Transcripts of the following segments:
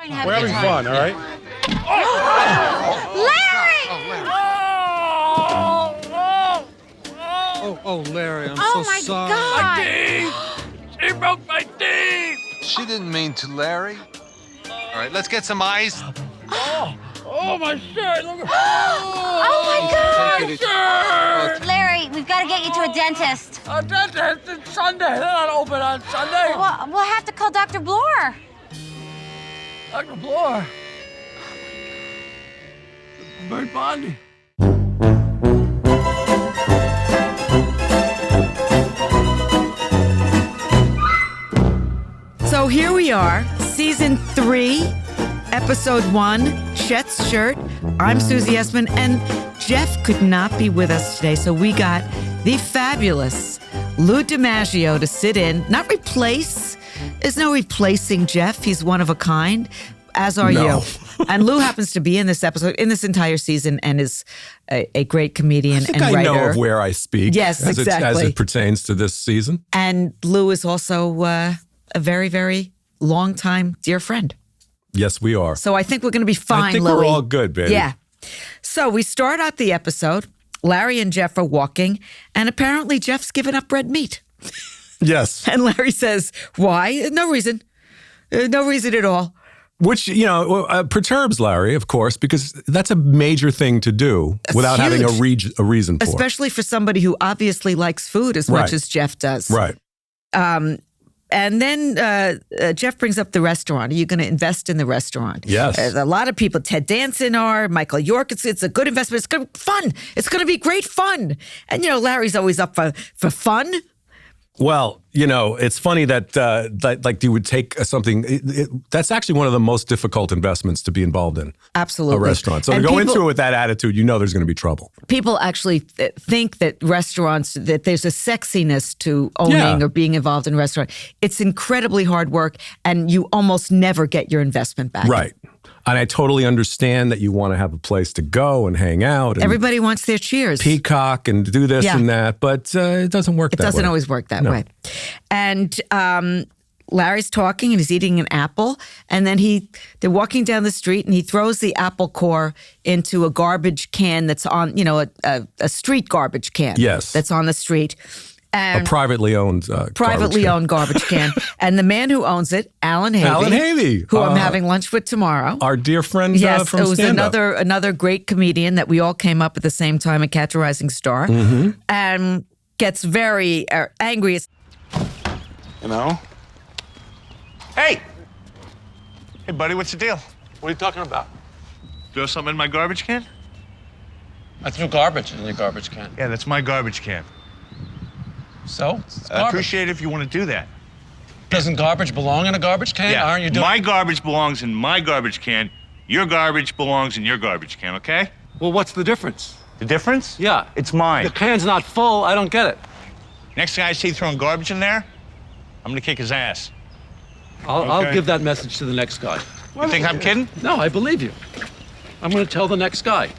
We're having fun, all right? Larry! Oh, Larry, I'm Oh so my sorry. God! My teeth! She broke my teeth! She didn't mean to, Larry. All right, let's get some ice. Oh, my shirt! Look at Oh my God! my shirt! Larry, we've got to get you to a dentist. A dentist, it's Sunday. They're not open on Sunday. We'll have to call Dr. Bloor. Dr. Bloor. Bert Bondi. So here we are, season 3, episode 1, Chet's shirt. I'm Susie Essman, and Jeff could not be with us today, so we got the fabulous Lou DiMaggio to sit in, not replace. There's no replacing Jeff. He's one of a kind, as are you. And Lou happens to be in this episode, in this entire season, and is a great comedian and writer. I know of where I speak. Yes, as exactly. As it pertains to this season. And Lou is also a very, very long-time dear friend. Yes, we are. So I think we're going to be fine, I think Louie. we're all good, baby. Yeah. So we start out the episode. Larry and Jeff are walking, and apparently Jeff's given up red meat. Yes. And Larry says, why? No reason. No reason at all. Which, perturbs Larry, of course, because that's a major thing to do without having a reason for it. Especially for somebody who obviously likes food as much as Jeff does. Right. And then Jeff brings up the restaurant. Are you going to invest in the restaurant? Yes. A lot of people, Ted Danson are, Michael York. It's a good investment. It's going to be fun. It's going to be great fun. And, Larry's always up for fun. Well, it's funny that like you would take something. That's actually one of the most difficult investments to be involved in. Absolutely. A restaurant. So to go into it with that attitude, there's going to be trouble. People actually think that restaurants, that there's a sexiness to owning or being involved in a restaurant. It's incredibly hard work, and you almost never get your investment back. Right. And I totally understand that you want to have a place to go and hang out. And everybody wants their cheers. Peacock and do this and that, but it doesn't work that way. It doesn't always work that way. And Larry's talking and he's eating an apple. And then they're walking down the street and he throws the apple core into a garbage can that's on, a street garbage can. Yes. That's on the street. A privately owned garbage can. And the man who owns it, Alan Havey. Who I'm having lunch with tomorrow. Our dear friend from it was stand-up. another great comedian that we all came up at the same time at Catch a Rising Star. Mm-hmm. And gets very angry. Hey! Hey, buddy, what's the deal? What are you talking about? Throw something in my garbage can? I threw garbage in your garbage can. Yeah, that's my garbage can. So? It's I appreciate it if you want to do that. Doesn't garbage belong in a garbage can? Yeah, Aren't you doing? my garbage belongs in my garbage can. Your garbage belongs in your garbage can, okay? Well, what's the difference? The difference? Yeah. It's mine. The can's not full. I don't get it. Next guy I see throwing garbage in there, I'm gonna kick his ass. I'll give that message to the next guy. You think I'm kidding? No, I believe you. I'm going to tell the next guy.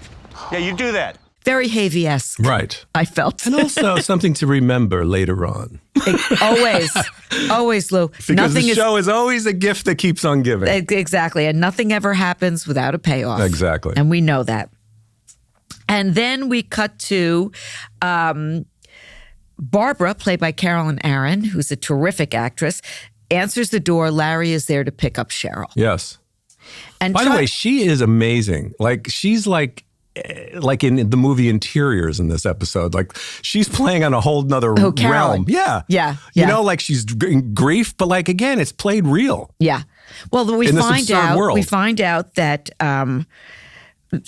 Yeah, you do that. Very Havey-esque. Right. I felt. And also something to remember later on. Always, Lou. Because the show is always a gift that keeps on giving. Exactly. And nothing ever happens without a payoff. Exactly. And we know that. And then we cut to Barbara, played by Carolyn Aaron, who's a terrific actress, answers the door. Larry is there to pick up Cheryl. Yes. And by the way, she is amazing. Like, she's like in the movie Interiors in this episode. Like, she's playing on a whole nother realm. Yeah. Like she's in grief, but like, again, it's played real. Yeah. Well, we in find out that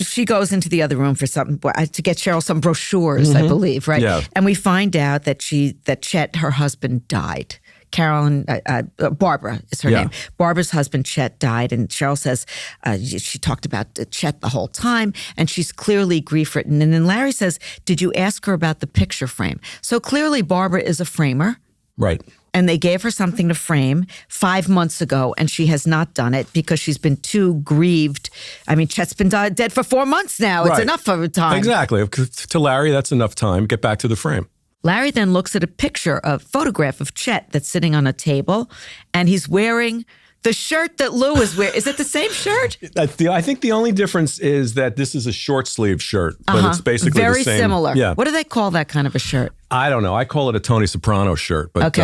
she goes into the other room for something to get Cheryl some brochures, I believe, right? Yeah. And we find out that Chet, her husband, died. Barbara is her name. Barbara's husband, Chet, died. And Cheryl says she talked about Chet the whole time, and she's clearly grief-ridden. And then Larry says, did you ask her about the picture frame? So clearly Barbara is a framer. Right. And they gave her something to frame 5 months ago, and she has not done it because she's been too grieved. I mean, Chet's been dead for 4 months now. It's enough of a time. Exactly. To Larry, that's enough time. Get back to the frame. Larry then looks at a photograph of Chet that's sitting on a table, and he's wearing The shirt that Lou is wearing, is it the same shirt? I think the only difference is that this is a short sleeve shirt, but it's basically very the same. similar. Yeah. What do they call that kind of a shirt? I don't know. I call it a Tony Soprano shirt, but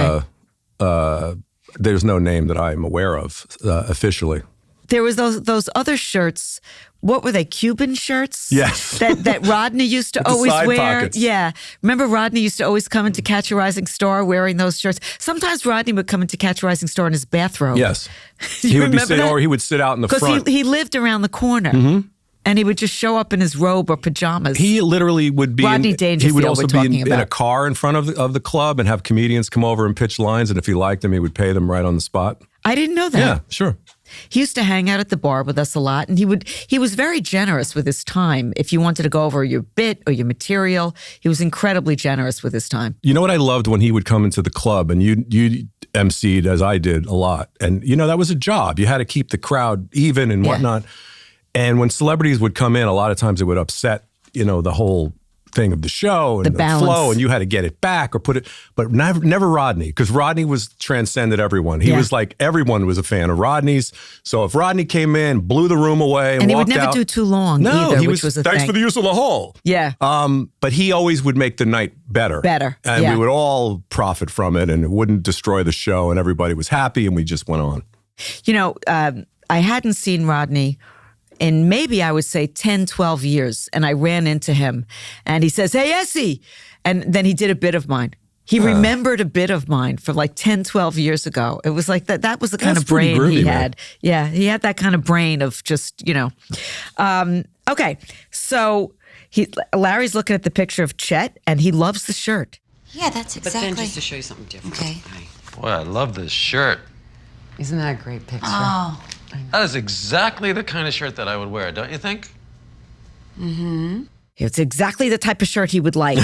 there's no name that I'm aware of officially. There was those other shirts. What were they? Cuban shirts? Yes. That Rodney used to always side wear. Pockets. Yeah. Remember Rodney used to always come into Catch a Rising Star wearing those shirts. Sometimes Rodney would come into Catch a Rising Star in his bathrobe. Yes. He would or he would sit out in the front. Because he lived around the corner. And he would just show up in his robe or pajamas. He literally would be. Rodney Dangerfield, he would also we're be talking in a about. car in front of the club and have comedians come over and pitch lines. And if he liked them, he would pay them right on the spot. I didn't know that. Yeah, sure. He used to hang out at the bar with us a lot, and he was very generous with his time. If you wanted to go over your bit or your material, he was incredibly generous with his time. You know what I loved when he would come into the club, and you emceed as I did a lot, and that was a job. You had to keep the crowd even and whatnot. And when celebrities would come in, a lot of times it would upset the whole thing of the show and the flow, and you had to get it back or put it, but never Rodney, because Rodney was transcended everyone. He was like, everyone was a fan of Rodney's. So if Rodney came in, blew the room away and he walked would never out, do too long either, which was a thanks thing. for the use of the hall. Yeah. But he always would make the night better. And we would all profit from it, and it wouldn't destroy the show, and everybody was happy, and we just went on. I hadn't seen Rodney in maybe I would say 10, 12 years. And I ran into him and he says, "Hey, Essie." And then he did a bit of mine. He remembered a bit of mine from like 10, 12 years ago. It was like that was the kind of brain groovy, he man. had. Yeah, he had that kind of brain of just, Okay, so Larry's looking at the picture of Chet and he loves the shirt. Yeah, that's But exactly. then just to show you something different. Okay. Boy, I love this shirt. Isn't that a great picture? Oh. That is exactly the kind of shirt that I would wear, don't you think? It's exactly the type of shirt he would like.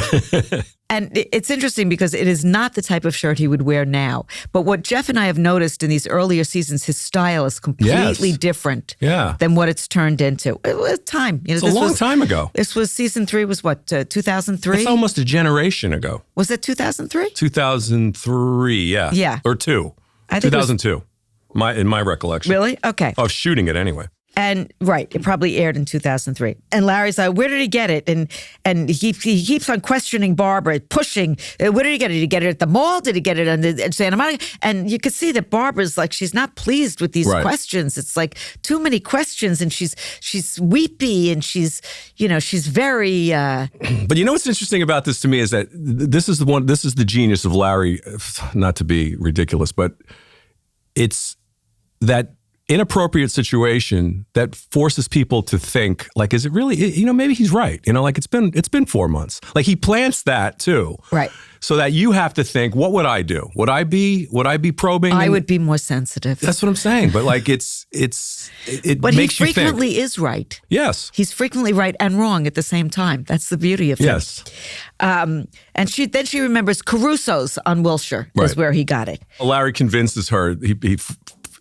And it's interesting because it is not the type of shirt he would wear now. But what Jeff and I have noticed in these earlier seasons, his style is completely different than what it's turned into. It was time. It's a long time ago. This was season 3 was what, 2003? It's almost a generation ago. Was it 2003? 2003, yeah. Yeah. Or 2. I think 2002, in my recollection. Really? Okay. Of shooting it anyway. And right, it probably aired in 2003. And Larry's like, "Where did he get it?" And he keeps on questioning Barbara, pushing. Where did he get it? Did he get it at the mall? Did he get it in Santa Monica? And you could see that Barbara's like, she's not pleased with these questions. It's like too many questions, and she's weepy, and she's very. But what's interesting about this to me is that this is the genius of Larry. Not to be ridiculous, but it's that inappropriate situation that forces people to think, like, is it really, maybe he's right. Like it's been 4 months. Like he plants that too. Right. So that you have to think, what would I do? Would I be probing? I would be more sensitive. That's what I'm saying. But like it but makes you think. He frequently is right. Yes. He's frequently right and wrong at the same time. That's the beauty of him. Yes. And she remembers Caruso's on Wilshire is where he got it. Larry convinces her,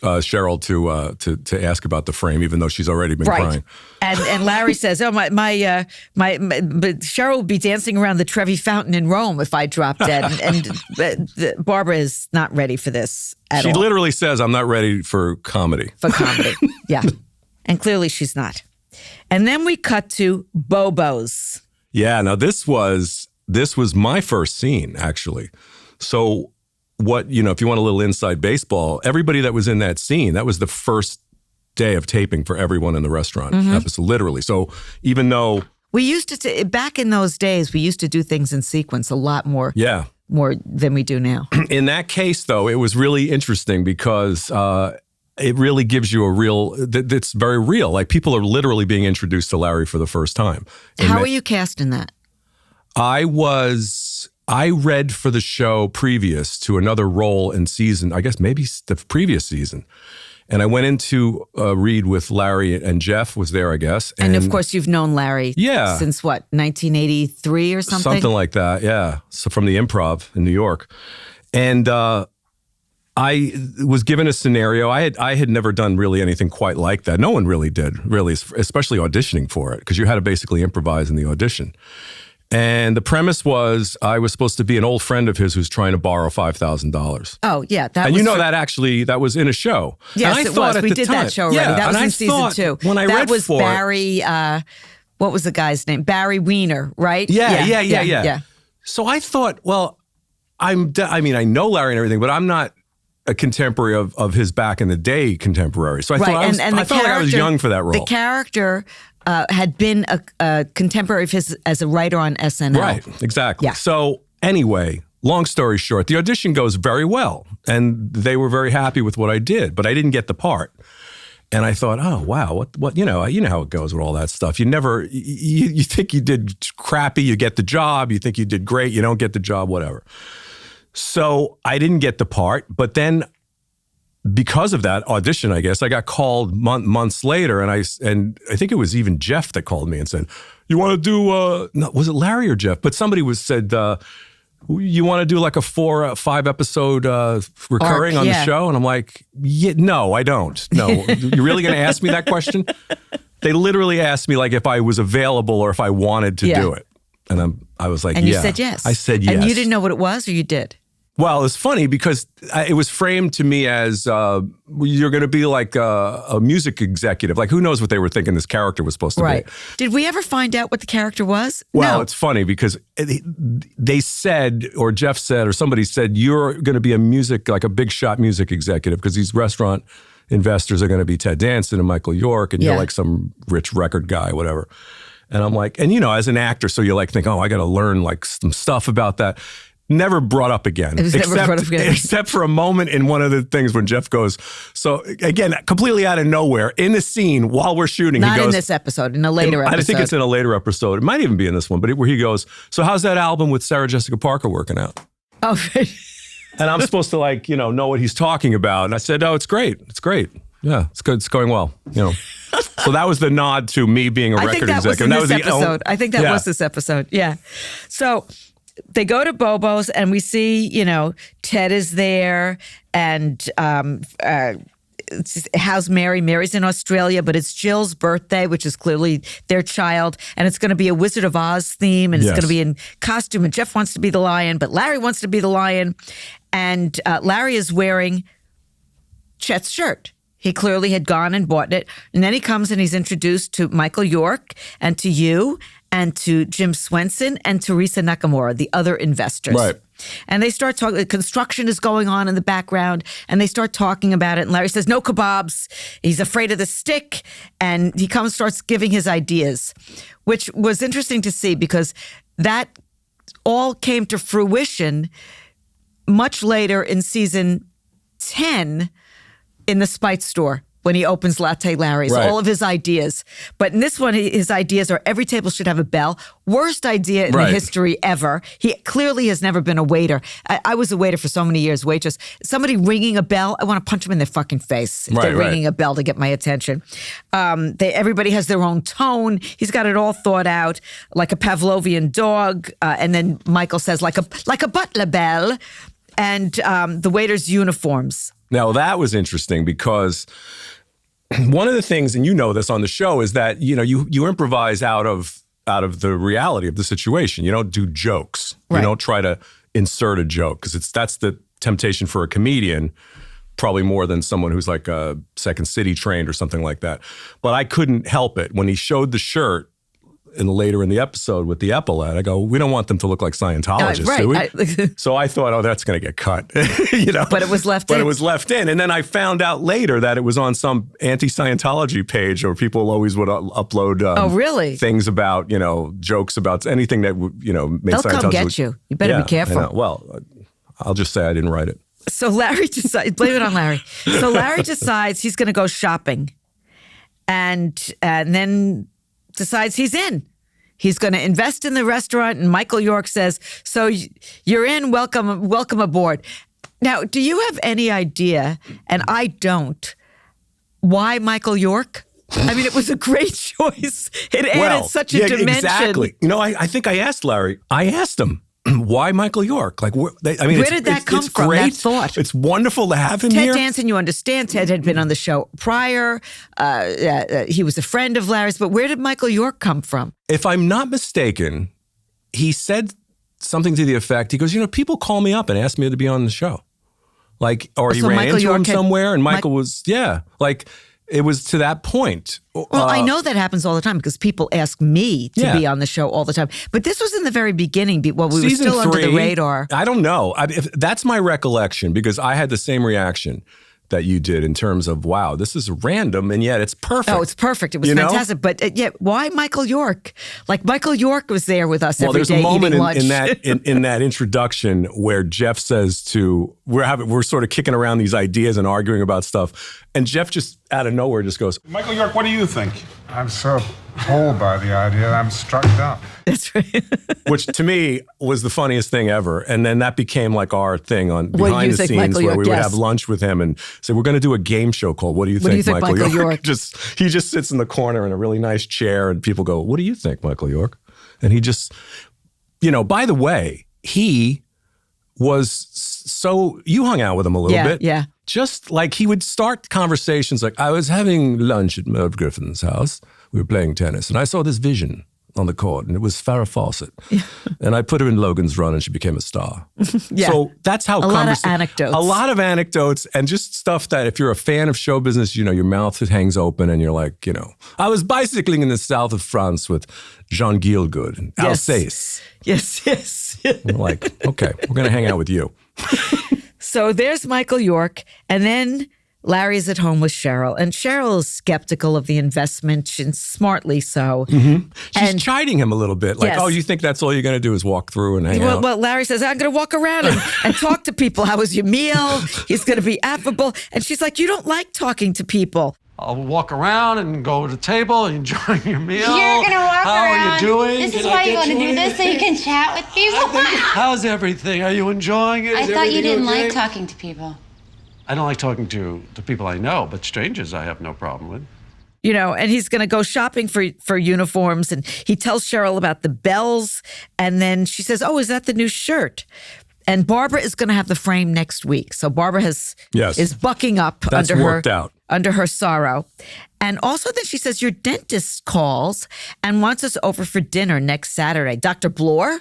Cheryl to ask about the frame, even though she's already been crying. And Larry says, "Oh but Cheryl would be dancing around the Trevi Fountain in Rome if I dropped dead." And Barbara is not ready for this at all. She literally says, "I'm not ready for comedy." Yeah, and clearly she's not. And then we cut to Bobo's. Yeah, now this was my first scene actually. So. What, if you want a little inside baseball, everybody that was in that scene, that was the first day of taping for everyone in the restaurant episode, literally. So even though we used to, back in those days, we used to do things in sequence a lot more. Yeah. More than we do now. In that case, though, it was really interesting because it really gives you it's very real. Like people are literally being introduced to Larry for the first time. How are you cast in that? I read for the show previous to another role in season, I guess maybe the previous season. And I went in to read with Larry, and Jeff was there, I guess. And of course, you've known Larry since what, 1983 or something? Something like that, yeah. So from the Improv in New York. And I was given a scenario. I had never done really anything quite like that. No one really did, really, especially auditioning for it, because you had to basically improvise in the audition. And the premise was I was supposed to be an old friend of his who's trying to borrow $5,000. Oh, yeah. That was in a show. Yes, and I it thought was. We did that show already. Yeah, that was and in I season thought 2. When I that read was for Barry, what was the guy's name? Barry Wiener, right? Yeah. So I thought, well, I know Larry and everything, but I'm not a contemporary of his back in the day contemporary. So I thought I felt like I was young for that role. The character had been a contemporary of his as a writer on SNL. Right, exactly. Yeah. So anyway, long story short, the audition goes very well. And they were very happy with what I did, but I didn't get the part. And I thought, oh, wow, what you know how it goes with all that stuff. You think you did crappy, you get the job. You think you did great, you don't get the job, whatever. So I didn't get the part, but then because of that audition, I guess, I got called months later, and I think it was even Jeff that called me and said, you want to do, no, was it Larry or Jeff? But somebody said, you want to do like a 4 or 5 episode recurring on the show? And I'm like, no, I don't. No, you're really going to ask me that question? They literally asked me like if I was available or if I wanted to do it. And I was like, and you said yes. I said yes. And you didn't know what it was, or you did? Well, it's funny because it was framed to me as you're going to be like a music executive. Like, who knows what they were thinking this character was supposed to be. Did we ever find out what the character was? Well, no. It's funny because they said, or Jeff said, or somebody said, you're going to be like a big shot music executive because these restaurant investors are going to be Ted Danson and Michael York, and you're like some rich record guy, whatever. And I'm like, and as an actor, so you like think, oh, I got to learn like some stuff about that. Never brought up again. It was never brought up again. Except for a moment in one of the things when Jeff goes, so again, completely out of nowhere, in the scene while we're shooting, Not he goes, in this episode, in a later episode. I think it's in a later episode. It might even be in this one, but where he goes, so how's that album with Sarah Jessica Parker working out? Oh, and I'm supposed to know what he's talking about. And I said, oh, it's great. It's great. Yeah, it's good. It's going well. So that was the nod to me being a record executive. That was this episode. I think that was this episode. Yeah. So they go to Bobo's and we see, Ted is there and how's Mary? Mary's in Australia, but it's Jill's birthday, which is clearly their child. And it's going to be a Wizard of Oz theme and it's going to be in costume. And Jeff wants to be the lion, but Larry wants to be the lion. And Larry is wearing Chet's shirt. He clearly had gone and bought it. And then he comes and he's introduced to Michael York and to you and to Jim Swenson and Teresa Nakamura, the other investors. Right. And they start talking, construction is going on in the background, and they start talking about it. And Larry says, no kebabs. He's afraid of the stick. And he starts giving his ideas, which was interesting to see because that all came to fruition much later in season 10 in the Spite store when he opens Latte Larry's, all of his ideas. But in this one, his ideas are every table should have a bell. Worst idea in the history ever. He clearly has never been a waiter. I was a waiter for so many years, waitress. Somebody ringing a bell, I want to punch them in their fucking face if they're ringing a bell to get my attention. Everybody has their own tone. He's got it all thought out, like a Pavlovian dog. And then Michael says, like a butler bell. And the waiters' uniforms. Now, that was interesting because one of the things, and you know this on the show, is that, you improvise out of the reality of the situation. You don't do jokes. You don't try to insert a joke because that's the temptation for a comedian, probably more than someone who's like a Second City trained or something like that. But I couldn't help it. When he showed the shirt, and later in the episode with the epaulette, I go, we don't want them to look like Scientologists, do we? So I thought, oh, that's going to get cut, But it was left in. But it was left in. And then I found out later that it was on some anti-Scientology page or people always would upload things about, jokes about anything that, made Scientology. They'll come get you. You better be careful. Well, I'll just say I didn't write it. So Larry decides, blame it on Larry. So Larry decides he's going to go shopping and then decides he's in. He's going to invest in the restaurant, and Michael York says, so you're in, welcome aboard. Now, do you have any idea, and I don't, why Michael York? I mean, it was a great choice. It added such a dimension. Exactly. I think I asked Larry. I asked him, why Michael York? Where did that come from? Great. That thought. It's wonderful to have him Ted here. Ted Danson, you understand. Ted had been on the show prior. He was a friend of Larry's. But where did Michael York come from? If I'm not mistaken, he said something to the effect, he goes, people call me up and ask me to be on the show. Like, or he ran into him somewhere and Michael was, like it was to that point. Well, I know that happens all the time because people ask me to be on the show all the time. But this was in the very beginning while we were still under the radar. I don't know. That's my recollection because I had the same reaction that you did in terms of, wow, this is random and yet it's perfect. Oh, it's perfect. It was fantastic. But yet, why Michael York? Like Michael York was there with us every day eating lunch. Well, there's a moment in that introduction where Jeff says we're sort of kicking around these ideas and arguing about stuff. And Jeff just out of nowhere just goes, Michael York, what do you think? I'm so appalled by the idea, I'm struck dumb. That's right. Which to me was the funniest thing ever. And then that became like our thing on behind the scenes where we would have lunch with him and say, we're going to do a game show called What Do You Think, Michael York? He just sits in the corner in a really nice chair and people go, what do you think, Michael York? And he just, by the way, he was so, you hung out with him a little bit. Yeah. Just like he would start conversations like, I was having lunch at Merv Griffin's house. We were playing tennis and I saw this vision on the court and it was Farrah Fawcett. Yeah. And I put her in Logan's Run and she became a star. Yeah. So that's how a lot of anecdotes. A lot of anecdotes and just stuff that if you're a fan of show business, your mouth hangs open and you're like, I was bicycling in the south of France with Jean Gielgud and Alsace. Yes. We're like, okay, we're going to hang out with you. So there's Michael York, and then Larry's at home with Cheryl, and Cheryl is skeptical of the investment, and smartly so. Mm-hmm. She's chiding him a little bit, like, you think that's all you're going to do is walk through and hang out? Well, Larry says, I'm going to walk around and talk to people. How was your meal? He's going to be affable. And she's like, you don't like talking to people. I'll walk around and go to the table and enjoy your meal. You're going to walk around. How are you doing? This is why you want to do this, so you can chat with people? How's everything? Are you enjoying it? I thought you didn't like talking to people. I don't like talking to people I know, but strangers I have no problem with. And he's going to go shopping for uniforms, and he tells Cheryl about the bells, and then she says, oh, is that the new shirt? And Barbara is going to have the frame next week. So Barbara is bucking up under her sorrow. And also then she says, your dentist calls and wants us over for dinner next Saturday. Dr. Bloor?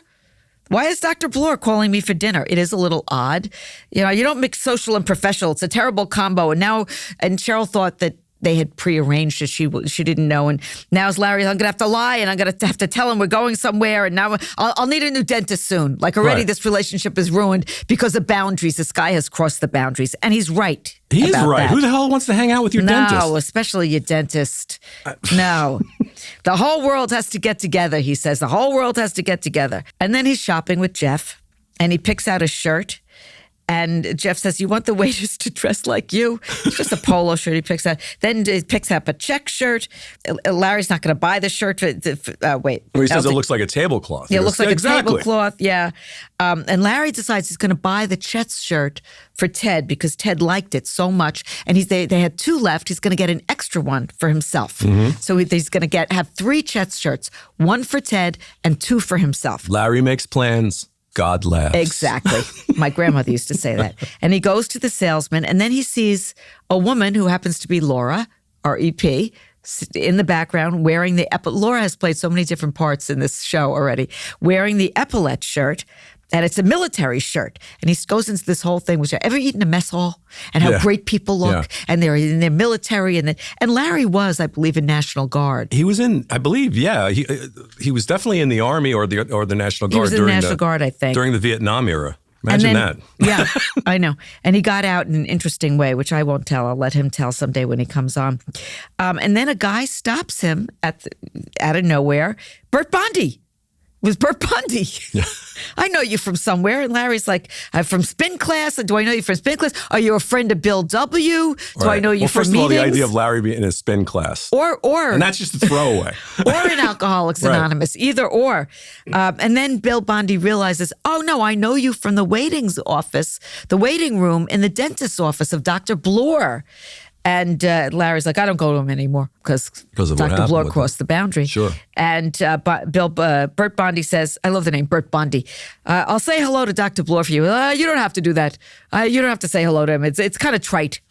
Why is Dr. Bloor calling me for dinner? It is a little odd. You don't mix social and professional. It's a terrible combo. And Cheryl thought that they had prearranged it. She didn't know. And now it's Larry, I'm going to have to lie and I'm going to have to tell him we're going somewhere. And now I'll need a new dentist soon. Like already this relationship is ruined because of boundaries. This guy has crossed the boundaries. And he's right. He is right. That. Who the hell wants to hang out with your dentist? No, especially your dentist. No. The whole world has to get together, he says. The whole world has to get together. And then he's shopping with Jeff and he picks out a shirt. And Jeff says, you want the waiters to dress like you? It's just a polo shirt he picks out. Then he picks up a check shirt. Larry's not going to buy the shirt. Wait. Well, he says it looks like a tablecloth. Yeah, it looks like a tablecloth, yeah. And Larry decides he's going to buy the Chet's shirt for Ted because Ted liked it so much. And they had 2 left. He's going to get an extra one for himself. Mm-hmm. So he's going to have 3 Chet's shirts, 1 for Ted and 2 for himself. Larry makes plans. God laughs. Exactly. My grandmother used to say that. And he goes to the salesman, and then he sees a woman who happens to be Laura, our EP, in the background wearing the Laura has played so many different parts in this show already, wearing the epaulette shirt. And it's a military shirt. And he goes into this whole thing, which ever eaten a mess hall and how great people look and they're in their military. And Larry was, I believe, in National Guard. He was in, I believe, he was definitely in the Army or the National Guard. He was in the National Guard, I think. During the Vietnam era. Imagine that. Yeah, I know. And he got out in an interesting way, which I won't tell. I'll let him tell someday when he comes on. And then a guy stops him out of nowhere. Bert Bondi. It was Bert Bundy. Yeah. I know you from somewhere. And Larry's like, I'm from spin class. Do I know you from spin class? Are you a friend of Bill W? Do I know you from meetings? First of all, the idea of Larry being in a spin class. Or and that's just a throwaway. Or in Alcoholics Anonymous. Either or. And then Bill Bondi realizes, oh no, I know you from the waiting room in the dentist's office of Dr. Bloor. And Larry's like, I don't go to him anymore because Dr. Bloor crossed the boundary. Sure. And Bert Bondi says, I love the name, Bert Bondi. I'll say hello to Dr. Bloor for you. You don't have to do that. You don't have to say hello to him. It's kind of trite.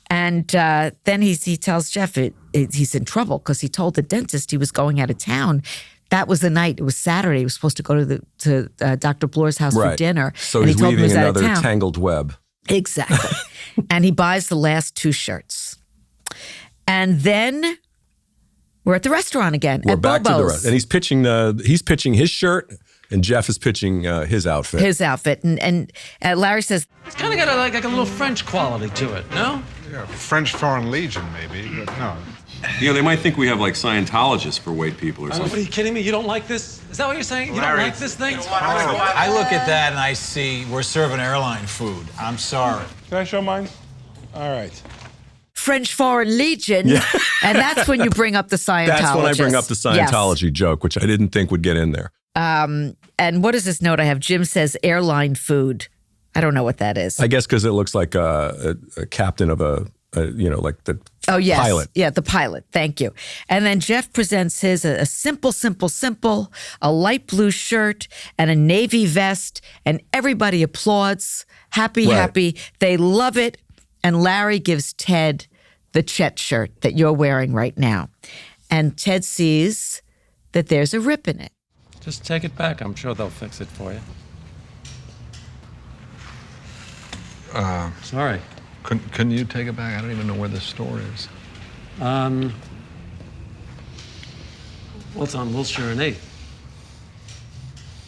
And then he tells Jeff he's in trouble because he told the dentist he was going out of town. that was the night. It was Saturday. He was supposed to go to Dr. Bloor's house for dinner. So and he's he told him he weaving was out of another town. tangled web. Exactly. And he buys the last 2 shirts. And then we're at the restaurant again. We're at back to the Bobo's. rest. And he's pitching his shirt, and Jeff is pitching his outfit. His outfit. And Larry says, It's kind of got like a little French quality to it, no? Yeah, French Foreign Legion, maybe, but no. You know, they might think we have like Scientologists for white people or What something. are you kidding me? You don't like this? Is that what you're saying? You don't like this thing? I look at that and I see we're serving airline food. I'm sorry. Can I show mine? All right. French Foreign Legion. Yeah. And that's when you bring up the Scientology. That's when I bring up the Scientology joke, which I didn't think would get in there. And what is this note I have? Jim says airline food. I don't know what that is. I guess because it looks like a captain of like the pilot. Yeah, the pilot. Thank you. And then Jeff presents his a simple, a light blue shirt and a navy vest, and everybody applauds. Happy. They love it. And Larry gives Ted the Chet shirt that you're wearing right now. And Ted sees that there's a rip in it. Just take it back. I'm sure they'll fix it for you. Sorry. Couldn't you take it back? I don't even know where the store is. Well, it's on Wilshire and 8th.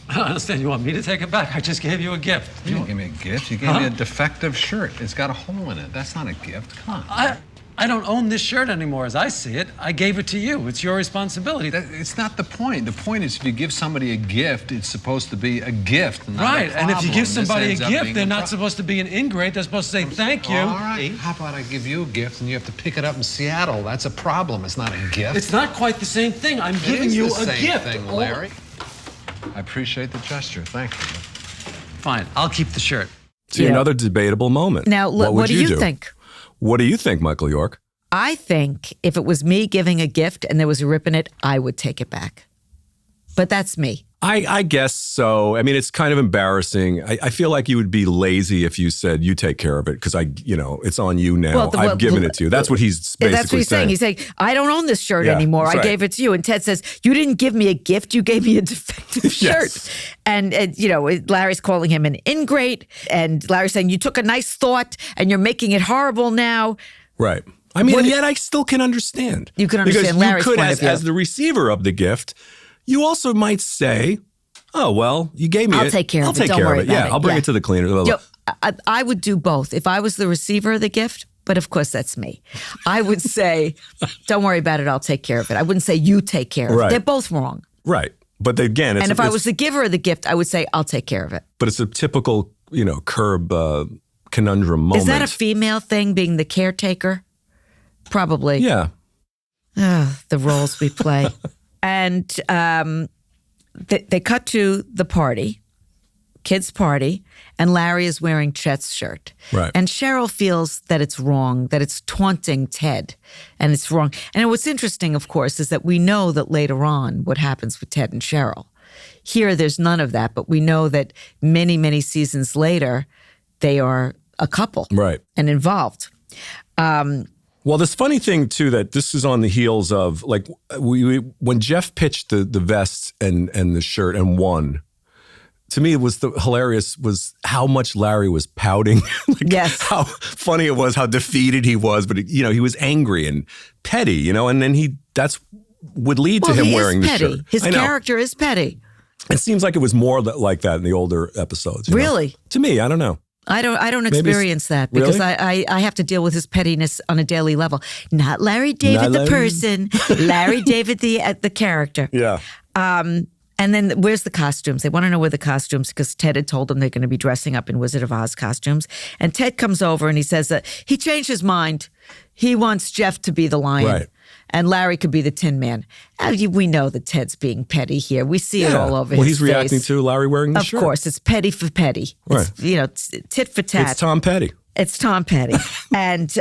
I don't understand. You want me to take it back? I just gave you a gift. You didn't give me a gift. You gave me a defective shirt. It's got a hole in it. That's not a gift. Come on. I don't own this shirt anymore as I see it. I gave it to you. It's your responsibility. It's not the point. The point is if you give somebody a gift, it's supposed to be a gift, not Right, a and if you problem. give somebody a This ends up gift, being they're a not pro- supposed to be an ingrate. They're supposed to say thank you. All right. How about I give you a gift and you have to pick it up in Seattle? That's a problem. It's not a gift. It's not quite the same thing. I'm giving It is you the a same gift. thing, Larry. I appreciate the gesture. Thank you. Fine, I'll keep the shirt. See, another debatable moment. Now, what do you think? What do you think, Michael York? I think if it was me giving a gift and there was a rip in it, I would take it back. But that's me. I guess so. I mean, it's kind of embarrassing. I feel like you would be lazy if you said, you take care of it, because it's on you now. I've given it to you. That's what he's basically That's what he's saying. He's saying, I don't own this shirt anymore. I gave it to you. And Ted says, you didn't give me a gift. You gave me a defective shirt. Yes. And Larry's calling him an ingrate. And Larry's saying, you took a nice thought and you're making it horrible now. Right. I mean, and yet I still can understand. You can understand Larry's point of view. As the receiver of the gift, you also might say, oh, well, you gave me I'll take care of it. I'll take care of it. Yeah, I'll bring it to the cleaner. I would do both. If I was the receiver of the gift, but of course that's me, I would say, don't worry about it. I'll take care of it. I wouldn't say you take care of it. They're both wrong. Right. But again, and if I was the giver of the gift, I would say, I'll take care of it. But it's a typical, curb conundrum moment. Is that a female thing, being the caretaker? Probably. Yeah. The roles we play. And they cut to the party, kids' party, and Larry is wearing Chet's shirt. Right. And Cheryl feels that it's wrong, that it's taunting Ted, and it's wrong. And what's interesting, of course, is that we know that later on what happens with Ted and Cheryl. Here, there's none of that, but we know that many, many seasons later, they are a couple. Right. And involved. Well, this funny thing, too, that this is on the heels of, like, when Jeff pitched the vest and the shirt and won, to me, it was hilarious was how much Larry was pouting. Yes. How funny it was, how defeated he was. But, he was angry and petty, and then that's would lead to him wearing the shirt. His character is petty. It seems like it was more like that in the older episodes. Really? To me, I don't know. I don't experience that because I have to deal with his pettiness on a daily level. Not Larry David the person, Larry David the character. Yeah. And then where's the costumes? They want to know where the costumes, because Ted had told them they're going to be dressing up in Wizard of Oz costumes. And Ted comes over and he says that he changed his mind. He wants Jeff to be the lion. Right. And Larry could be the Tin Man. We know that Ted's being petty here. We see it all over his face. Well, he's reacting to Larry wearing the shirt. Of course, it's petty for petty. Right. It's, tit for tat. It's Tom Petty. It's Tom Petty. And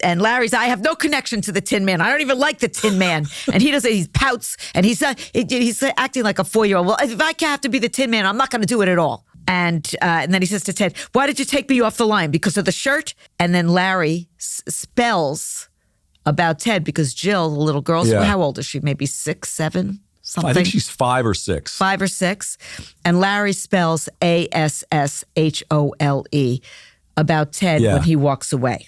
Larry's, I have no connection to the Tin Man. I don't even like the Tin Man. And he pouts, and he's acting like a 4-year-old. Well, if I have to be the Tin Man, I'm not going to do it at all. And then he says to Ted, why did you take me off the line? Because of the shirt? And then Larry spells about Ted because Jill, the little girl, how old is she? Maybe 6, 7? something. I think she's 5 or 6. 5 or 6. And Larry spells ASSHOLE about Ted when he walks away.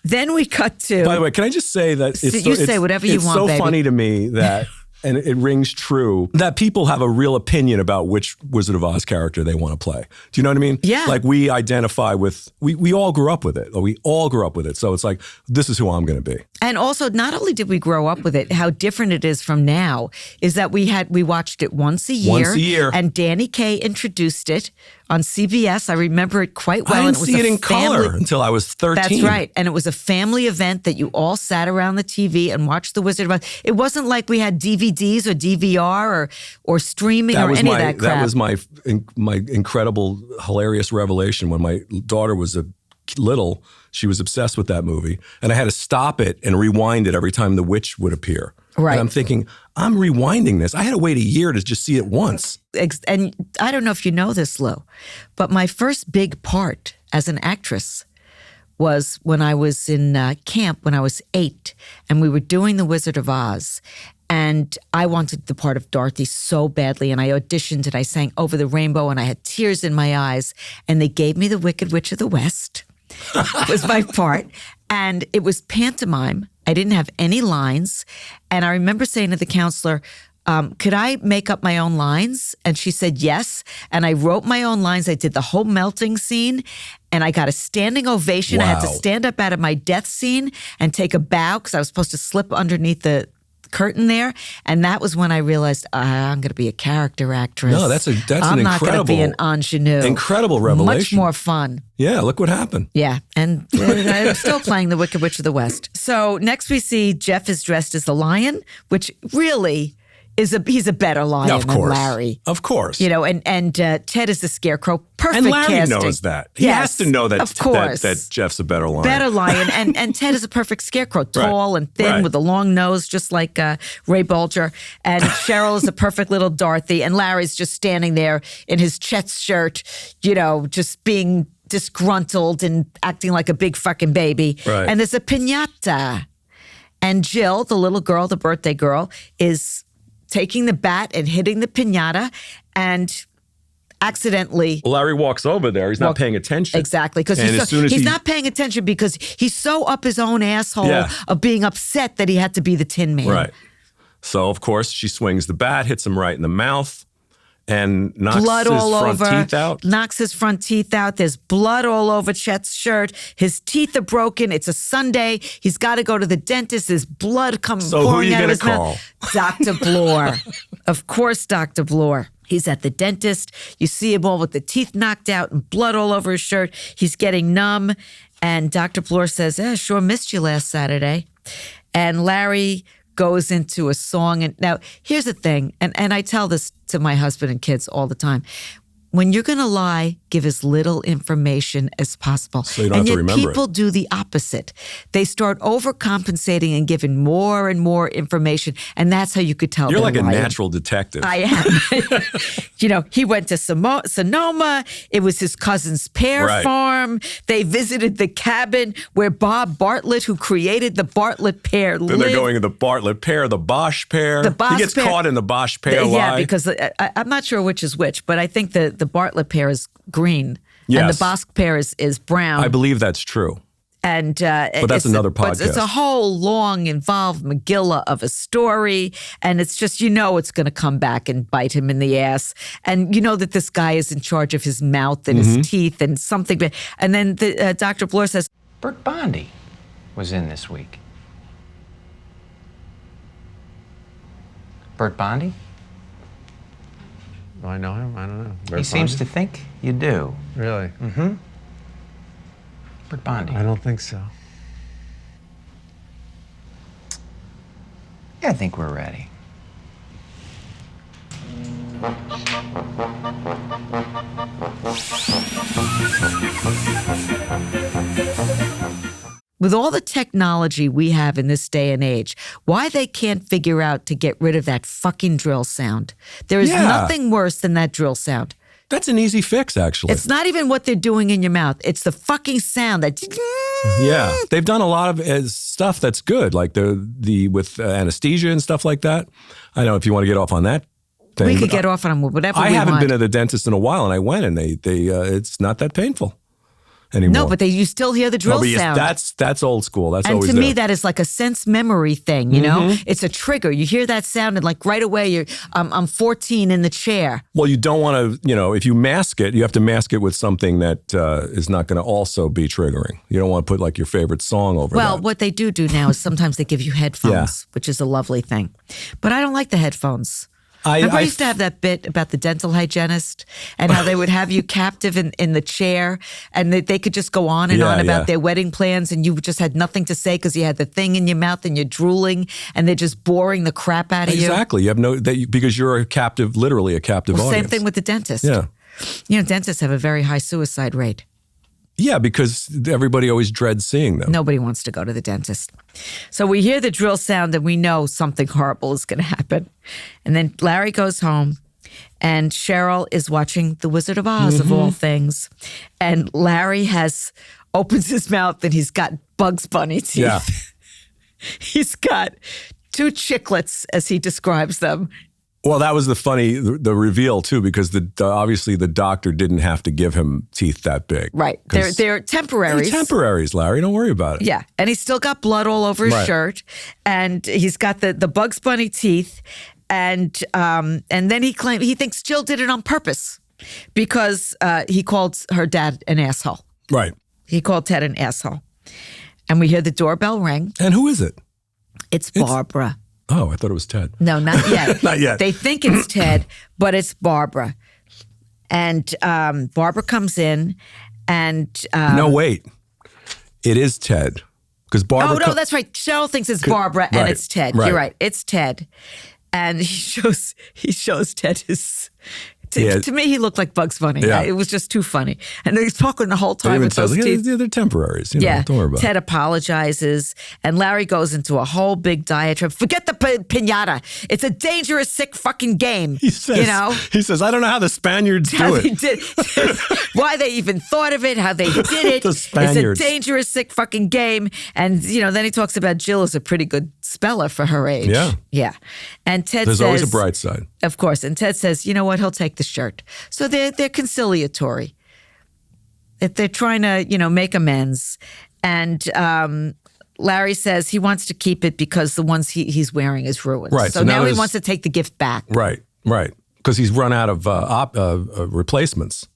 Then we cut to... By the way, can I just say that say whatever you want, baby. It's so funny to me that... And it rings true that people have a real opinion about which Wizard of Oz character they want to play. Do you know what I mean? Yeah. Like we identify with, we all grew up with it. Or we all grew up with it. So it's like, this is who I'm going to be. And also, not only did we grow up with it, how different it is from now is that we watched it once a year. Once a year. And Danny Kaye introduced it on CBS. I remember it quite well. I didn't see it in color until I was 13. That's right. And it was a family event that you all sat around the TV and watched The Wizard of Oz. It wasn't like we had DVDs or DVR or streaming or any of that crap. That was my incredible, hilarious revelation when my daughter was little. She was obsessed with that movie. And I had to stop it and rewind it every time the witch would appear. Right. And I'm thinking, I'm rewinding this. I had to wait a year to just see it once. And I don't know if you know this, Lou, but my first big part as an actress was when I was in camp when I was 8, and we were doing The Wizard of Oz. And I wanted the part of Dorothy so badly, and I auditioned and I sang Over the Rainbow, and I had tears in my eyes. And they gave me the Wicked Witch of the West. It was my part. And it was pantomime. I didn't have any lines. And I remember saying to the counselor, could I make up my own lines? And she said yes. And I wrote my own lines. I did the whole melting scene, and I got a standing ovation. Wow. I had to stand up out of my death scene and take a bow because I was supposed to slip underneath the curtain there. And that was when I realized I'm going to be a character actress. No, that's an I'm incredible, not going to be an ingenue. Incredible revelation. Much more fun. Yeah, look what happened. Yeah, and I'm still playing the Wicked Witch of the West. So next we see Jeff is dressed as the lion, which really he's a better lion than Larry. Of course. You know, and Ted is the scarecrow. Perfect and Larry casting. knows that. He has to know that, of course. that Jeff's a better lion. Better lion. and Ted is a perfect scarecrow. Tall and thin with a long nose, just like Ray Bolger. And Cheryl is a perfect little Dorothy. And Larry's just standing there in his Chet shirt, you know, just being disgruntled and acting like a big fucking baby. Right. And there's a pinata. And Jill, the little girl, the birthday girl, is taking the bat and hitting the pinata and accidentally... Larry walks over there. He's not paying attention. Exactly. Because he's not paying attention because he's so up his own asshole of being upset that he had to be the Tin Man. Right. So, of course, she swings the bat, hits him right in the mouth, and knocks blood his all front over, teeth out. Knocks his front teeth out. There's blood all over Chet's shirt. His teeth are broken. It's a Sunday. He's got to go to the dentist. There's blood pouring out of his mouth. So who are you going to call? Dr. Bloor. Of course, Dr. Bloor. He's at the dentist. You see him all with the teeth knocked out and blood all over his shirt. He's getting numb. And Dr. Bloor says, sure missed you last Saturday. And Larry goes into a song. And now, here's the thing, and I tell this to my husband and kids all the time. When you're going to lie, give as little information as possible. So you don't have to remember it. And yet people do the opposite. They start overcompensating and giving more and more information, and that's how you could tell You're they're like a lying. natural detective. I am. You know, he went to Sonoma. It was his cousin's pear farm. They visited the cabin where Bob Bartlett, who created the Bartlett pear, Then lived. they're going to the Bartlett pear, the Bosch pear. The Bosch he gets pear. caught in the Bosch pear lie. Yeah, because I'm not sure which is which, but I think the Bartlett pear is green, Yes. and the Bosch pear is brown. I believe that's true. And but that's another podcast. But it's a whole long, involved Megillah of a story, and it's just it's going to come back and bite him in the ass, and you know that this guy is in charge of his mouth and his teeth and something. And then Dr. Bloor says, Bert Bondi was in this week. Bert Bondi? Do I know him? I don't know. He seems to think you do. Really? Mm-hmm. Bert Bondi. I don't think so. Yeah, I think we're ready. with all the technology we have in this day and age, why they can't figure out to get rid of that fucking drill sound. There is nothing worse than that drill sound. That's an easy fix, actually. It's not even what they're doing in your mouth. It's the fucking sound that. Yeah, they've done a lot of stuff that's good, like the with anesthesia and stuff like that. I know if you want to get off on that thing. We could get off on whatever we I haven't want. been at the dentist in a while, and I went, and they it's not that painful anymore. No, but you still hear the drill sound. That's old school. That's and always to me, there. that is like a sense memory thing. You know, it's a trigger. You hear that sound, and like right away, I'm 14 in the chair. Well, you don't want to, if you mask it, you have to mask it with something that is not going to also be triggering. You don't want to put like your favorite song over Well, that. what they do now is sometimes they give you headphones, which is a lovely thing. But I don't like the headphones. Remember I used to have that bit about the dental hygienist and how they would have you captive in the chair and they could just go on and on about their wedding plans and you just had nothing to say because you had the thing in your mouth and you're drooling and they're just boring the crap out of you. Exactly. You have because you're a captive, literally a captive audience. Same thing with the dentist. Yeah. Dentists have a very high suicide rate. Yeah, because everybody always dreads seeing them. Nobody wants to go to the dentist. So we hear the drill sound and we know something horrible is going to happen. And then Larry goes home and Cheryl is watching The Wizard of Oz, of all things. And Larry opens his mouth and he's got Bugs Bunny teeth. Yeah. He's got 2 chiclets, as he describes them. Well, that was the reveal too, because obviously the doctor didn't have to give him teeth that big. Right. They're temporaries. They're temporaries, Larry. Don't worry about it. Yeah. And he's still got blood all over his shirt. And he's got the Bugs Bunny teeth. And then he thinks Jill did it on purpose because he called her dad an asshole. Right. He called Ted an asshole. And we hear the doorbell ring. And who is it? It's Barbara. Oh, I thought it was Ted. No, not yet. Not yet. They think it's Ted, but it's Barbara. And Barbara comes in and... no, wait. It is Ted. Because Barbara... Oh, no, that's right. Cheryl thinks it's Barbara and it's Ted. Right. You're right. It's Ted. And he shows Ted his... To me, he looked like Bugs Bunny. Yeah. It was just too funny. And he's talking the whole time with those teeth. They're temporaries. Don't worry about Ted it. apologizes, and Larry goes into a whole big diatribe. Forget the pinata. It's a dangerous, sick fucking game. He says, I don't know how the Spaniards do it. Why they even thought of it, how they did it. The Spaniards. It's a dangerous, sick fucking game. And, then he talks about Jill as a pretty good speller for her age. Yeah. Yeah. And Ted There's says... always a bright side. Of course. And Ted says, you know what? He'll take the shirt. So they're conciliatory. They're trying to, make amends. And Larry says he wants to keep it because the ones he's wearing is ruined. Right. So now he wants to take the gift back. Right. Because he's run out of replacements.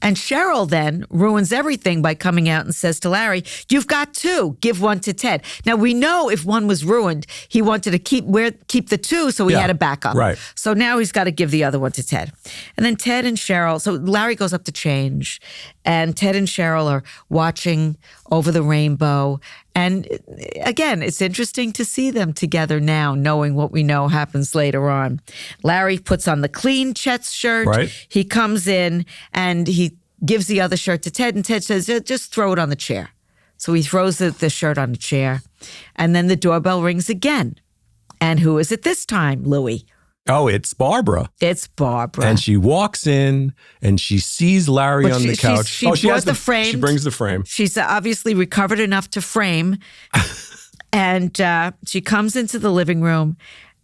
And Cheryl then ruins everything by coming out and says to Larry, you've got 2. Give one to Ted. Now, we know if one was ruined, he wanted to keep the 2, so he had a backup. Right. So now he's got to give the other one to Ted. And then Ted and Cheryl, so Larry goes up to change, and Ted and Cheryl are watching over the rainbow. And again, it's interesting to see them together now, knowing what we know happens later on. Larry puts on the clean Chet's shirt. Right. He comes in and he gives the other shirt to Ted, and Ted says, just throw it on the chair. So he throws the shirt on the chair, and then the doorbell rings again. And who is it this time, Louie? Oh, it's Barbara. It's Barbara. And she walks in and she sees Larry on the couch. She brought the frame. She brings the frame. She's obviously recovered enough to frame. And she comes into the living room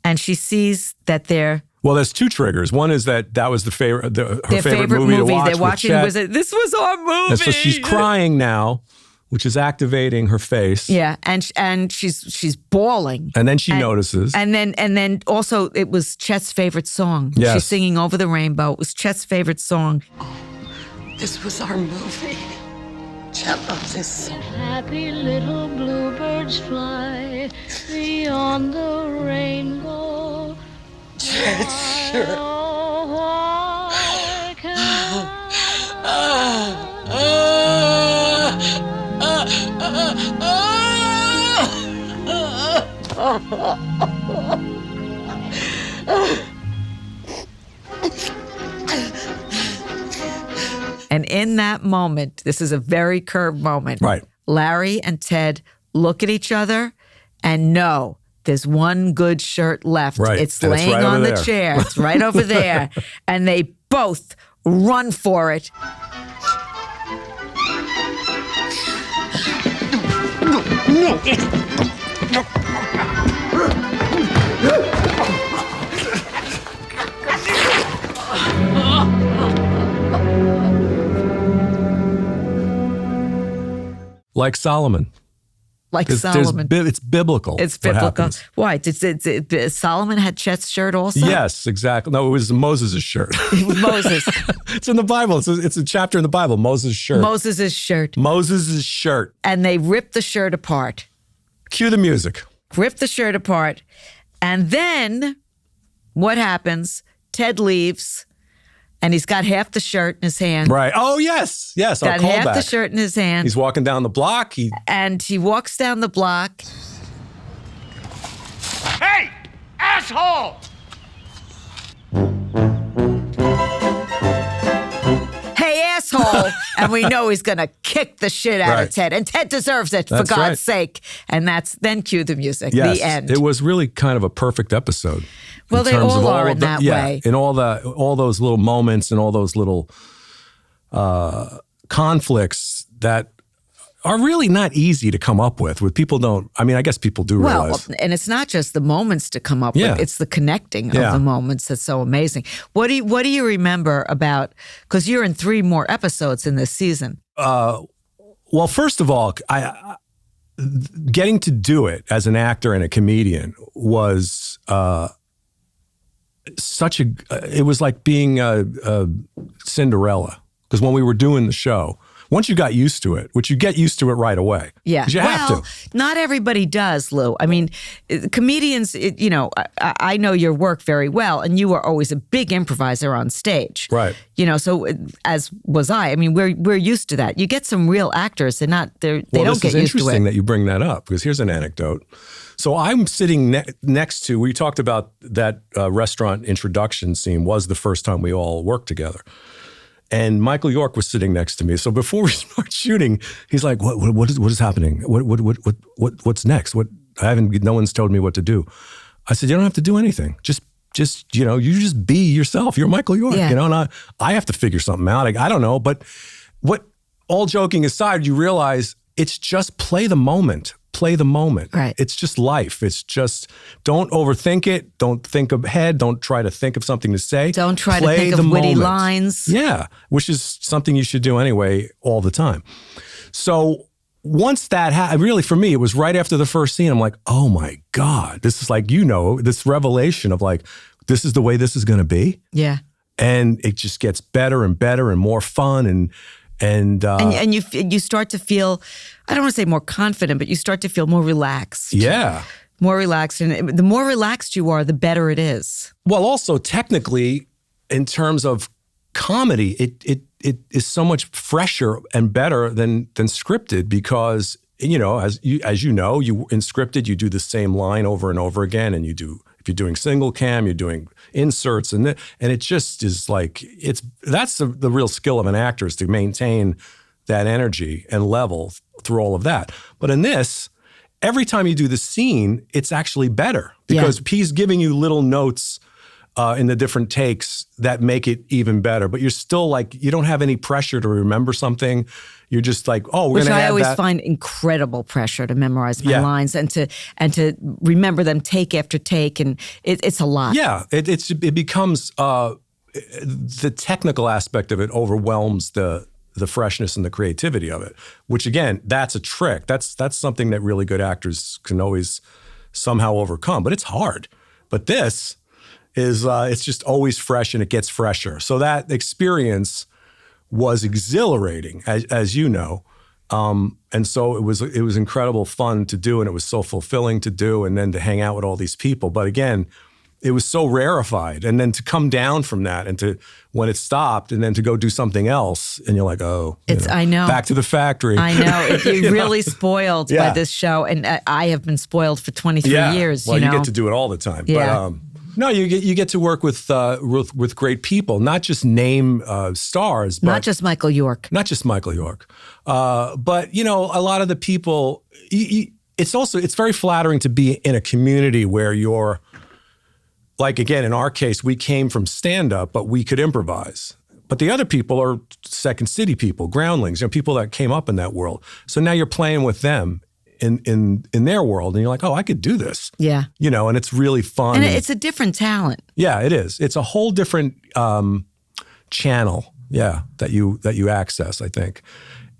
and she sees that they're... Well, there's 2 triggers. One is that was the favorite, her favorite movie to watch. They're watching this was our movie. And so she's crying now, which is activating her face. Yeah, and she's bawling. And then she notices. And then also it was Chet's favorite song. Yes. She's singing Over the Rainbow. It was Chet's favorite song. This was our movie. Chet loves this song. Happy little bluebirds fly beyond the rainbow. Chet's shirt. And in that moment, this is a very curved moment. Right. Larry and Ted look at each other and know there's one good shirt left. Right. It's And it's laying right on over the there. chair. It's right over there. And they both run for it. Like Solomon. It's biblical. It's biblical. Why? Solomon had Chet's shirt also? Yes, exactly. No, it was Moses' shirt. Moses. It's in the Bible. It's a chapter in the Bible. Moses' shirt. Moses' shirt. Moses' shirt. And they ripped the shirt apart. Cue the music. Ripped the shirt apart. And then what happens? Ted leaves. And he's got half the shirt in his hand. Right. Oh, yes. Yes. Got half the shirt in his hand. He's walking down the block. And he walks down the block. Hey, asshole! Hey, asshole. And we know he's going to kick the shit out of Ted. And Ted deserves it, for God's sake. And then cue the music. Yes. The end. It was really kind of a perfect episode. Well, they all are in that way. In all those little moments and all those little conflicts that are really not easy to come up with. People don't. I mean, I guess people do realize. Well, and it's not just the moments to come up with; it's the connecting of the moments that's so amazing. What do you remember about? Because you're in 3 more episodes in this season. Well, first of all, getting to do it as an actor and a comedian was. It was like being Cinderella, because when we were doing the show, once you got used to it, which you get used to it right away. Yeah. You have to. Not everybody does, Lou. I mean, comedians, I know your work very well, and you were always a big improviser on stage. Right. So as was I. I mean, we're used to that. You get some real actors, they don't get used to it. This is interesting that you bring that up, because here's an anecdote. So I'm sitting next to, we talked about that restaurant introduction scene was the first time we all worked together. And Michael York was sitting next to me. So before we start shooting, he's like, what is happening? What's next? No one's told me what to do. I said, you don't have to do anything. Just you just be yourself. You're Michael York, and I have to figure something out. I don't know. But all joking aside, you realize it's just play the moment. Play the moment. Right. It's just life. It's just, don't overthink it. Don't think ahead. Don't try to think of something to say. Don't try to think of witty lines. Yeah, which is something you should do anyway all the time. So once that happened, really for me, it was right after the first scene. I'm like, oh my God, this is like, this revelation of like, this is the way this is going to be. Yeah. And it just gets better and better and more fun and you start to feel, I don't want to say more confident, but you start to feel more relaxed. Yeah. More relaxed. And the more relaxed you are, the better it is. Well, also technically, in terms of comedy, it is so much fresher and better than scripted, because, as you know, in scripted, you do the same line over and over again, and if you're doing single cam, you're doing inserts, and it just is like, that's the real skill of an actor, is to maintain that energy and level through all of that. But in this, every time you do the scene, it's actually better, because he's giving you little notes in the different takes that make it even better. But you're still like, you don't have any pressure to remember something. You're just like, oh, we're going to add that. Which I always find incredible pressure to memorize my lines and to remember them take after take, and it's a lot. Yeah, it becomes the technical aspect of it overwhelms the freshness and the creativity of it. Which again, that's a trick. That's something that really good actors can always somehow overcome. But it's hard. But this is it's just always fresh, and it gets fresher. So that experience was exhilarating, as you know. And so it was incredible fun to do, and it was so fulfilling to do, and then to hang out with all these people. But again, it was so rarefied. And then to come down from that, and when it stopped, and then to go do something else, and you're like, I know. Back to the factory. I know. You're really spoiled by this show, and I have been spoiled for 23 years. Well, you get to do it all the time. Yeah. But no, you get to work with great people, not just name stars, but not just Michael York. But a lot of the people. It's very flattering to be in a community where you're, like, again, in our case, we came from stand-up, but we could improvise. But the other people are Second City people, groundlings, people that came up in that world. So now you're playing with them in their world, and you're like, oh, I could do this. Yeah. And it's really fun. And it's a different talent. Yeah, it is. It's a whole different channel, that you access, I think.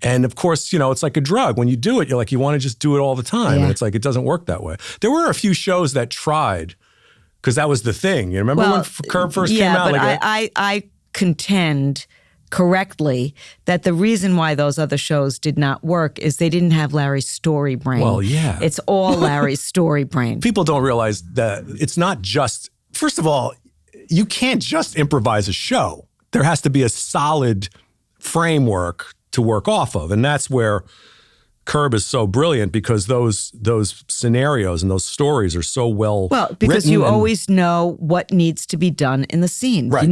And of course, it's like a drug. When you do it, you're like, you want to just do it all the time. Yeah. And it's like, it doesn't work that way. There were a few shows that tried, because that was the thing. You remember when Curb first came out? But I contend correctly that the reason why those other shows did not work is they didn't have Larry's story brain. Well, yeah. It's all Larry's story brain. People don't realize that it's not just, first of all, you can't just improvise a show. There has to be a solid framework to work off of. And that's where Curb is so brilliant, because those scenarios and those stories are so well because written you always know what needs to be done in the scene. Right.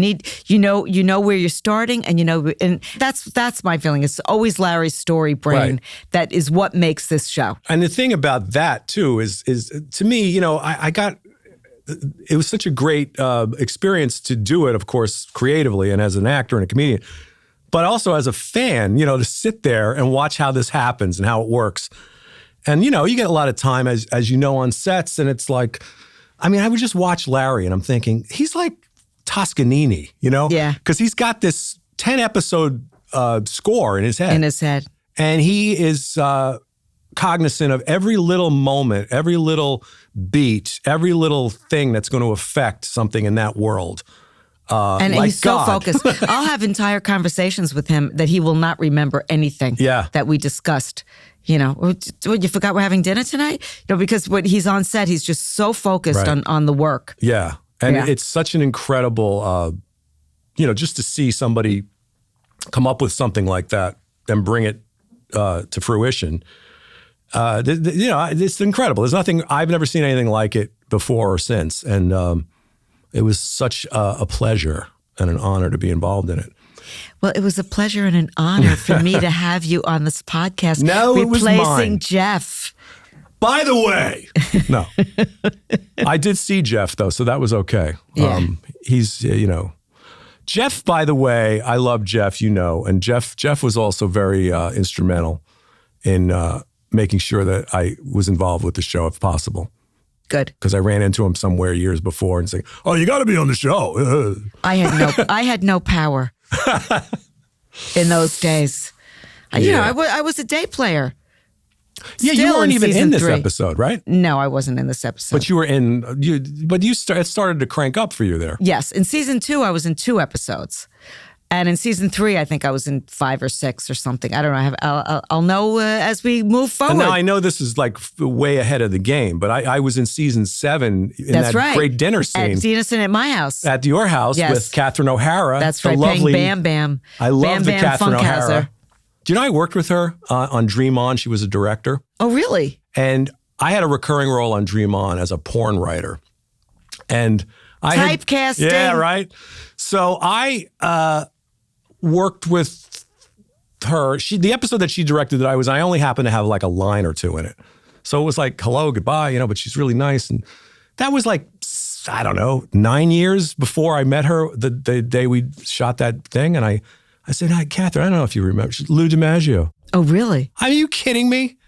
You know where you're starting, and that's my feeling. It's always Larry's story brain that is what makes this show. And the thing about that too is to me, I got, it was such a great experience to do it, of course, creatively and as an actor and a comedian, but also as a fan, to sit there and watch how this happens and how it works. And, you get a lot of time, as you know, on sets, and it's like, I would just watch Larry and I'm thinking, he's like Toscanini, Yeah. Because he's got this 10-episode score in his head. And he is cognizant of every little moment, every little beat, every little thing that's going to affect something in that world. And like he's so God. focused. I'll have entire conversations with him that he will not remember anything that we discussed. You forgot we're having dinner tonight? Because when he's on set, he's just so focused on the work. Yeah. And it's such an incredible, just to see somebody come up with something like that and bring it to fruition. It's incredible. There's nothing, I've never seen anything like it before or since. And it was such a pleasure and an honor to be involved in it. Well, it was a pleasure and an honor for me to have you on this podcast. No, it was mine. Replacing Jeff. By the way, no. I did see Jeff, though, so that was okay. Yeah. He's, Jeff, by the way, I love Jeff, and Jeff was also very instrumental in making sure that I was involved with the show if possible. Good. Because I ran into him somewhere years before and saying, "Oh, you got to be on the show." I had no power in those days. I was a day player. Yeah, Still you weren't even in this 3. episode, right? No, I wasn't in this episode. But you were in. It started to crank up for you there. Yes, in season 2, I was in 2 episodes. And in season 3, I think I was in 5 or 6 or something. I don't know. I'll know as we move forward. And now I know this is like way ahead of the game, but I was in season 7 in That's that great dinner scene. At Denison at my house. At your house with Catherine O'Hara. That's right, playing Bam Bam. I love the Catherine Funkhauser. O'Hara. Do you know I worked with her on Dream On? She was a director. Oh, really? And I had a recurring role on Dream On as a porn writer. And Typecasting. Yeah, right? So I worked with her. The episode that she directed I only happened to have like a line or 2 in it. So it was like, hello, goodbye, but she's really nice. And that was like, I don't know, 9 years before I met her, the day we shot that thing. And I said, "Hi, Catherine, I don't know if you remember. She's Lou DiMaggio." Oh, really? Are you kidding me?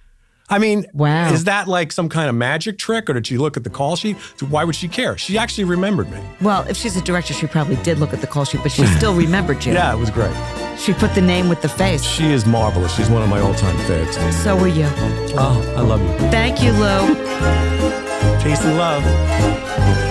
Wow. Is that like some kind of magic trick, or did she look at the call sheet? Why would she care? She actually remembered me. Well, if she's a director, she probably did look at the call sheet, but she still remembered you. Yeah, it was great. She put the name with the face. She is marvelous. She's one of my all-time faves. So were you. Oh, I love you. Thank you, Lou. Peace and love.